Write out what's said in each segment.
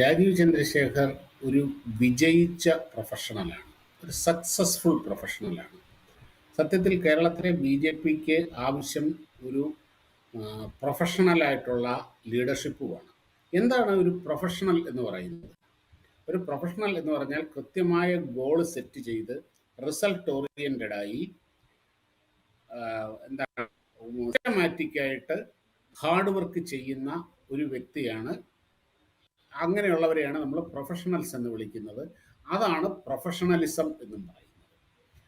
രാജീവ് ചന്ദ്രശേഖർ ഒരു വിജയിച്ച പ്രൊഫഷണലാണ്, ഒരു സക്സസ്ഫുൾ പ്രൊഫഷണലാണ്. സത്യത്തിൽ കേരളത്തിലെ ബി.ജെ.പിക്ക് ആവശ്യം ഒരു പ്രൊഫഷണലായിട്ടുള്ള ലീഡർഷിപ്പുമാണ്. എന്താണ് ഒരു പ്രൊഫഷണൽ എന്ന് പറയുന്നത്? ഒരു പ്രൊഫഷണൽ എന്ന് പറഞ്ഞാൽ കൃത്യമായ ഗോൾ സെറ്റ് ചെയ്ത് റിസൾട്ട് ഓറിയൻറ്റഡായി എന്താണ് സിസ്റ്റമാറ്റിക്കായിട്ട് ഹാർഡ് വർക്ക് ചെയ്യുന്ന ഒരു വ്യക്തിയാണ്. അങ്ങനെയുള്ളവരെയാണ് നമ്മൾ പ്രൊഫഷണൽസ് എന്ന് വിളിക്കുന്നത്. അതാണ് പ്രൊഫഷണലിസം എന്നും പറയുന്നത്.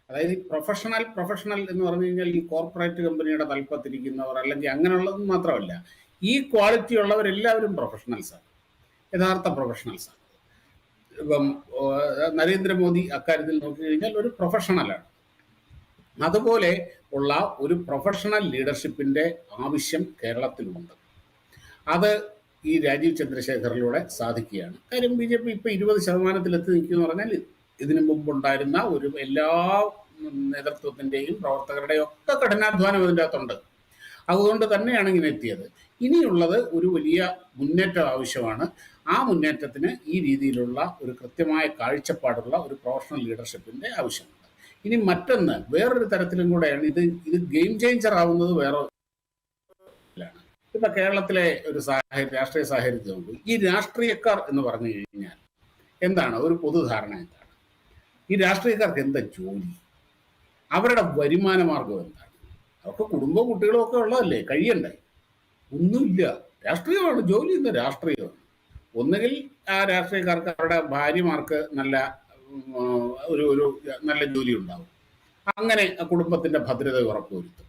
അതായത് ഈ പ്രൊഫഷണൽ എന്ന് പറഞ്ഞു കഴിഞ്ഞാൽ ഈ കോർപ്പറേറ്റ് കമ്പനിയുടെ തലപ്പത്തിരിക്കുന്നവർ അല്ലെങ്കിൽ അങ്ങനെയുള്ളത് മാത്രമല്ല, ഈ ക്വാളിറ്റി ഉള്ളവരെല്ലാവരും പ്രൊഫഷണൽസാണ്, യഥാർത്ഥ പ്രൊഫഷണൽസാണ്. ഇപ്പം നരേന്ദ്രമോദി അക്കാര്യത്തിൽ നോക്കിക്കഴിഞ്ഞാൽ ഒരു പ്രൊഫഷണലാണ്. അതുപോലെ ഉള്ള ഒരു പ്രൊഫഷണൽ ലീഡർഷിപ്പിൻ്റെ ആവശ്യം കേരളത്തിലുണ്ട്. അത് ഈ രാജീവ് ചന്ദ്രശേഖറിലൂടെ സാധിക്കുകയാണ്. കാര്യം ബി.ജെ.പി ഇപ്പോൾ 20% എത്തി നിൽക്കുമെന്ന് പറഞ്ഞാൽ ഇതിനു മുമ്പുണ്ടായിരുന്ന ഒരു എല്ലാ നേതൃത്വത്തിൻ്റെയും പ്രവർത്തകരുടെയും ഒക്കെ കഠിനാധ്വാനം ഇതിൻ്റെ അകത്തുണ്ട്. അതുകൊണ്ട് തന്നെയാണ് ഇങ്ങനെ എത്തിയത്. ഇനിയുള്ളത് ഒരു വലിയ മുന്നേറ്റം ആവശ്യമാണ്. ആ മുന്നേറ്റത്തിന് ഈ രീതിയിലുള്ള ഒരു കൃത്യമായ കാഴ്ചപ്പാടുള്ള ഒരു പ്രൊഫഷണൽ ലീഡർഷിപ്പിൻ്റെ ആവശ്യമുണ്ട്. ഇനി മറ്റൊന്ന് വേറൊരു തരത്തിലും കൂടെയാണ് ഇത് ഗെയിം ചേഞ്ചർ ആവുന്നത്. വേറെ ഇപ്പൊ കേരളത്തിലെ ഒരു രാഷ്ട്രീയ സാഹചര്യത്തിൽ നോക്കൂ. ഈ രാഷ്ട്രീയക്കാർ എന്ന് പറഞ്ഞു കഴിഞ്ഞാൽ എന്താണ് ഒരു പൊതുധാരണ? എന്താണ് ഈ രാഷ്ട്രീയക്കാർക്ക്? എന്താ ജോലി? അവരുടെ വരുമാന മാർഗം എന്താണ്? അവർക്ക് കുടുംബവും കുട്ടികളും ഒക്കെ ഉള്ളതല്ലേ, കഴിയണ്ടേ? ഒന്നുമില്ല. രാഷ്ട്രീയമാണ് ജോലി. എന്ന രാഷ്ട്രീയമാണ്. ഒന്നുകിൽ ആ രാഷ്ട്രീയക്കാർക്ക് അവരുടെ ഭാര്യമാർക്ക് നല്ല ഒരു നല്ല ജോലി ഉണ്ടാവും, അങ്ങനെ കുടുംബത്തിന്റെ ഭദ്രത ഉറപ്പുവരുത്തും,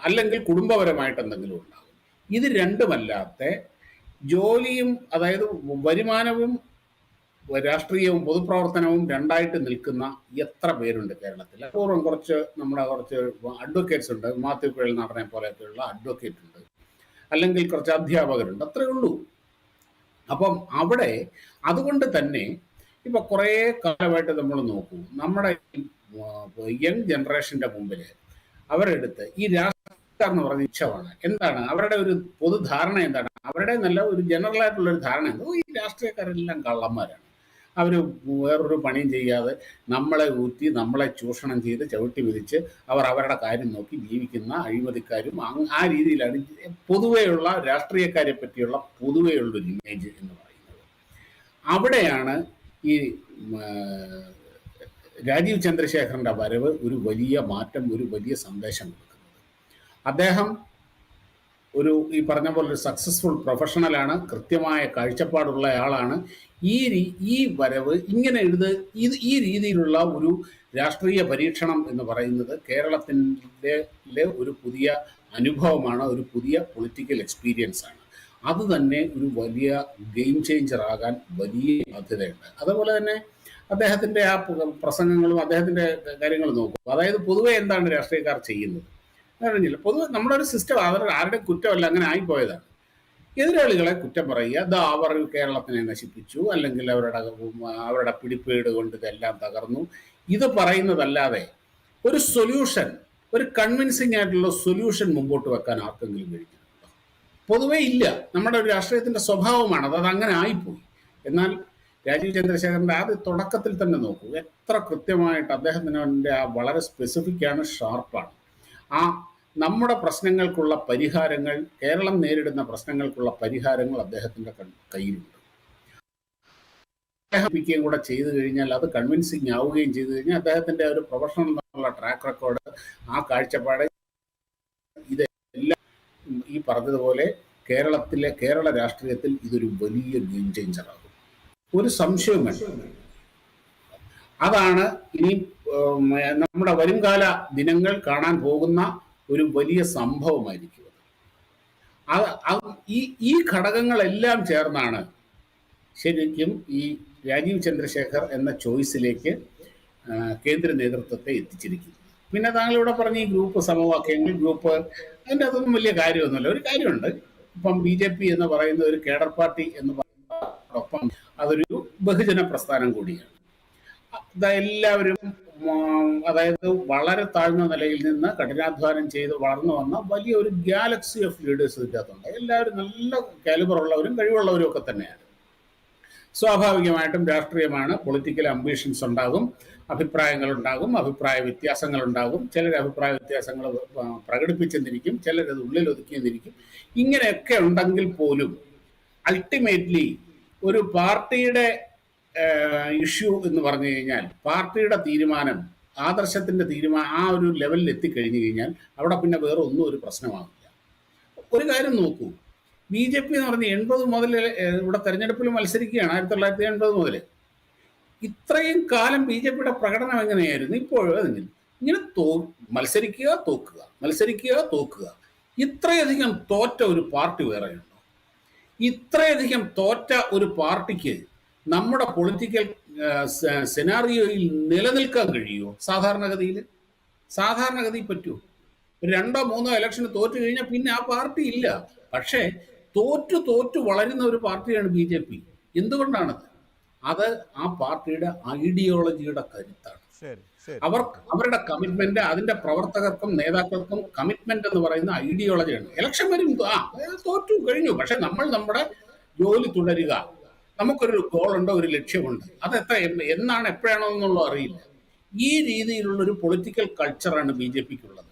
അല്ലെങ്കിൽ കുടുംബപരമായിട്ട് എന്തെങ്കിലും ഉണ്ടാകും. ഇത് രണ്ടുമല്ലാത്ത ജോലിയും, അതായത് വരുമാനവും രാഷ്ട്രീയവും പൊതുപ്രവർത്തനവും രണ്ടായിട്ട് നിൽക്കുന്ന എത്ര പേരുണ്ട് കേരളത്തിൽ? അപൂർവം കുറച്ച് അഡ്വക്കേറ്റ്സ് ഉണ്ട്. മാത്യു കുഴൽ നടനെ പോലെയൊക്കെയുള്ള അഡ്വക്കേറ്റ് ഉണ്ട്, അല്ലെങ്കിൽ കുറച്ച് അധ്യാപകരുണ്ട്, അത്രയേ ഉള്ളൂ. അപ്പം അവിടെ അതുകൊണ്ട് തന്നെ ഇപ്പൊ കുറേ കാലമായിട്ട് നമ്മൾ നോക്കൂ, നമ്മുടെ യങ് ജനറേഷന്റെ മുമ്പിൽ അവരെടുത്ത് ഈ രാഷ്ട്രീയക്കാർ എന്ന് പറഞ്ഞ ഇച്ഛമാണ്. എന്താണ് അവരുടെ ഒരു പൊതുധാരണ? എന്താണ് അവരുടെ നല്ല ഒരു ജനറൽ ആയിട്ടുള്ള ഒരു ധാരണ? എന്തോ ഈ രാഷ്ട്രീയക്കാരെല്ലാം കള്ളന്മാരാണ്, അവർ വേറൊരു പണിയും ചെയ്യാതെ നമ്മളെ ഊറ്റി നമ്മളെ ചൂഷണം ചെയ്ത് ചവിട്ടി വിധിച്ച് അവർ അവരുടെ കാര്യം നോക്കി ജീവിക്കുന്ന അഴിമതിക്കാരും ആ രീതിയിലാണ് പൊതുവെയുള്ള രാഷ്ട്രീയക്കാരെ പറ്റിയുള്ള പൊതുവെയുള്ളൊരു ഇമേജ് എന്ന് പറയുന്നത്. അവിടെയാണ് ഈ രാജീവ് ചന്ദ്രശേഖറിൻ്റെ വരവ് ഒരു വലിയ മാറ്റം, ഒരു വലിയ സന്ദേശം കൊടുക്കുന്നത്. അദ്ദേഹം ഈ പറഞ്ഞ പോലെ ഒരു സക്സസ്ഫുൾ പ്രൊഫഷണലാണ്, കൃത്യമായ കാഴ്ചപ്പാടുള്ള ആളാണ്. ഈ വരവ് ഇങ്ങനെ ഈ രീതിയിലുള്ള ഒരു രാഷ്ട്രീയ പരീക്ഷണം എന്ന് പറയുന്നത് കേരളത്തിൻ്റെ ഒരു പുതിയ അനുഭവമാണ്, ഒരു പുതിയ പൊളിറ്റിക്കൽ എക്സ്പീരിയൻസ് ആണ്. അത് തന്നെ ഒരു വലിയ ഗെയിം ചേഞ്ചർ ആകാൻ വലിയ സാധ്യതയുണ്ട്. അതുപോലെ തന്നെ അദ്ദേഹത്തിൻ്റെ ആ പ്രസംഗങ്ങളും അദ്ദേഹത്തിൻ്റെ കാര്യങ്ങളും നോക്കും. അതായത് പൊതുവെ എന്താണ് രാഷ്ട്രീയക്കാർ ചെയ്യുന്നത് അറിഞ്ഞില്ല. പൊതുവെ നമ്മുടെ ഒരു സിസ്റ്റം ആരുടെ കുറ്റമല്ല, അങ്ങനെ ആയിപ്പോയതാണ്. എതിരാളികളെ കുറ്റം പറയുക, അവർ കേരളത്തിനെ നശിപ്പിച്ചു, അല്ലെങ്കിൽ അവരുടെ പിടിപ്പേട് കൊണ്ട് ഇതെല്ലാം തകർന്നു, ഇത് പറയുന്നതല്ലാതെ ഒരു സൊല്യൂഷൻ, ഒരു കൺവിൻസിങ് ആയിട്ടുള്ള സൊല്യൂഷൻ മുമ്പോട്ട് വെക്കാൻ ആർക്കെങ്കിലും കഴിഞ്ഞിട്ടുണ്ടോ? പൊതുവേ ഇല്ല. നമ്മുടെ ഒരു രാഷ്ട്രീയത്തിന്റെ സ്വഭാവമാണ് അത് അങ്ങനെ ആയിപ്പോയി. എന്നാൽ രാജീവ് ചന്ദ്രശേഖറിന്റെ ആദ്യ തുടക്കത്തിൽ തന്നെ നോക്കൂ, എത്ര കൃത്യമായിട്ട് അദ്ദേഹത്തിൻ്റെ വളരെ സ്പെസിഫിക് ആണ്, ഷാർപ്പാണ്. നമ്മുടെ പ്രശ്നങ്ങൾക്കുള്ള പരിഹാരങ്ങൾ, കേരളം നേരിടുന്ന പ്രശ്നങ്ങൾക്കുള്ള പരിഹാരങ്ങൾ അദ്ദേഹത്തിൻ്റെ കയ്യിലുണ്ട്. അദ്ദേഹം കൂടെ ചെയ്തു കഴിഞ്ഞാൽ, അത് കൺവിൻസിങ് ആവുകയും ചെയ്തു കഴിഞ്ഞാൽ, അദ്ദേഹത്തിൻ്റെ ഒരു പ്രൊഫഷണൽ ട്രാക്ക് റെക്കോർഡ്, ആ കാഴ്ചപ്പാട്, ഇതെല്ലാം ഈ പറഞ്ഞതുപോലെ കേരള രാഷ്ട്രീയത്തിൽ ഇതൊരു വലിയ ഗെയിം ചേഞ്ചർ ആകും, ഒരു സംശയവും വേണ്ട. അതാണ് ഇനി നമ്മുടെ വരുംകാല ദിനങ്ങൾ കാണാൻ പോകുന്ന ഒരു വലിയ സംഭവമായിരിക്കും. ഈ ഘടകങ്ങളെല്ലാം ചേർന്നാണ് ശരിക്കും ഈ രാജീവ് ചന്ദ്രശേഖർ എന്ന ചോയ്സിലേക്ക് കേന്ദ്ര നേതൃത്വത്തെ എത്തിച്ചിരിക്കുന്നത്. പിന്നെ താങ്കളിവിടെ പറഞ്ഞ ഈ ഗ്രൂപ്പ് സമവാക്യങ്ങൾ, അതിൻ്റെ അതൊന്നും വലിയ കാര്യമൊന്നുമല്ല. ഒരു കാര്യമുണ്ട്, ഇപ്പം ബി.ജെ.പി എന്ന് പറയുന്ന ഒരു കേഡർ പാർട്ടി എന്ന് പറയുന്നതോടൊപ്പം അതൊരു ബഹുജന പ്രസ്ഥാനം കൂടിയാണ്. എല്ലാവരും, അതായത് വളരെ താഴ്ന്ന നിലയിൽ നിന്ന് കഠിനാധ്വാനം ചെയ്ത് വളർന്നു വന്ന വലിയ ഒരു ഗാലക്സി ഓഫ് ലീഡേഴ്സ് ഇതിനകത്തുണ്ട്. എല്ലാവരും നല്ല കാലിബർ ഉള്ളവരും കഴിവുള്ളവരും ഒക്കെ തന്നെയാണ്. സ്വാഭാവികമായിട്ടും രാഷ്ട്രീയമാണ്, പൊളിറ്റിക്കൽ അംബിഷൻസ് ഉണ്ടാകും, അഭിപ്രായങ്ങൾ ഉണ്ടാകും, അഭിപ്രായ വ്യത്യാസങ്ങൾ ഉണ്ടാകും. ചിലർ അഭിപ്രായ വ്യത്യാസങ്ങൾ പ്രകടിപ്പിച്ചെന്നിരിക്കും, ചിലരത് ഉള്ളിൽ ഒതുക്കിയെന്നിരിക്കും. ഇങ്ങനെയൊക്കെ ഉണ്ടെങ്കിൽ പോലും അൾട്ടിമേറ്റ്ലി ഒരു പാർട്ടിയുടെ ഇഷ്യൂ എന്ന് പറഞ്ഞു കഴിഞ്ഞാൽ, പാർട്ടിയുടെ തീരുമാനം, ആദർശത്തിന്റെ തീരുമാനം ആ ഒരു ലെവലിൽ എത്തിക്കഴിഞ്ഞു കഴിഞ്ഞാൽ അവിടെ പിന്നെ വേറെ ഒന്നും ഒരു പ്രശ്നമാകില്ല. ഒരു കാര്യം നോക്കൂ, ബി ജെ പി എന്ന് പറഞ്ഞ് 80 മുതൽ ഇവിടെ തെരഞ്ഞെടുപ്പിൽ മത്സരിക്കുകയാണ്, 1980 മുതൽ. ഇത്രയും കാലം ബി ജെ പിയുടെ പ്രകടനം എങ്ങനെയായിരുന്നു? ഇപ്പോഴും ഇങ്ങനെ മത്സരിക്കുക തോക്കുക, മത്സരിക്കുക തോക്കുക. ഇത്രയധികം തോറ്റ ഒരു പാർട്ടി വേറെയുണ്ടോ? ഇത്രയധികം തോറ്റ ഒരു പാർട്ടിക്ക് നമ്മുടെ പൊളിറ്റിക്കൽ സെനാറിയോയിൽ നിലനിൽക്കാൻ കഴിയുമോ? സാധാരണഗതിയിൽ പറ്റുമോ? 2-3 ഇലക്ഷന് തോറ്റു കഴിഞ്ഞാൽ പിന്നെ ആ പാർട്ടി ഇല്ല. പക്ഷേ തോറ്റു വളരുന്ന ഒരു പാർട്ടിയാണ് ബി ജെ പി. എന്തുകൊണ്ടാണത്? അത് ആ പാർട്ടിയുടെ ഐഡിയോളജിയുടെ കരുത്താണ്. അവരുടെ കമ്മിറ്റ്മെന്റ്, അതിന്റെ പ്രവർത്തകർക്കും നേതാക്കൾക്കും കമ്മിറ്റ്മെന്റ് എന്ന് പറയുന്ന ഐഡിയോളജിയാണ്. ഇലക്ഷൻ വരും, തോറ്റു കഴിഞ്ഞു, പക്ഷെ നമ്മൾ നമ്മുടെ ജോലി തുടരുക. നമുക്കൊരു ഗോളുണ്ട്, ഒരു ലക്ഷ്യമുണ്ട്. അത് എന്നാണ് എപ്പോഴാണോ എന്നുള്ളത് അറിയില്ല. ഈ രീതിയിലുള്ള ഒരു പൊളിറ്റിക്കൽ കൾച്ചറാണ് ബി ജെ പിക്കുള്ളത്.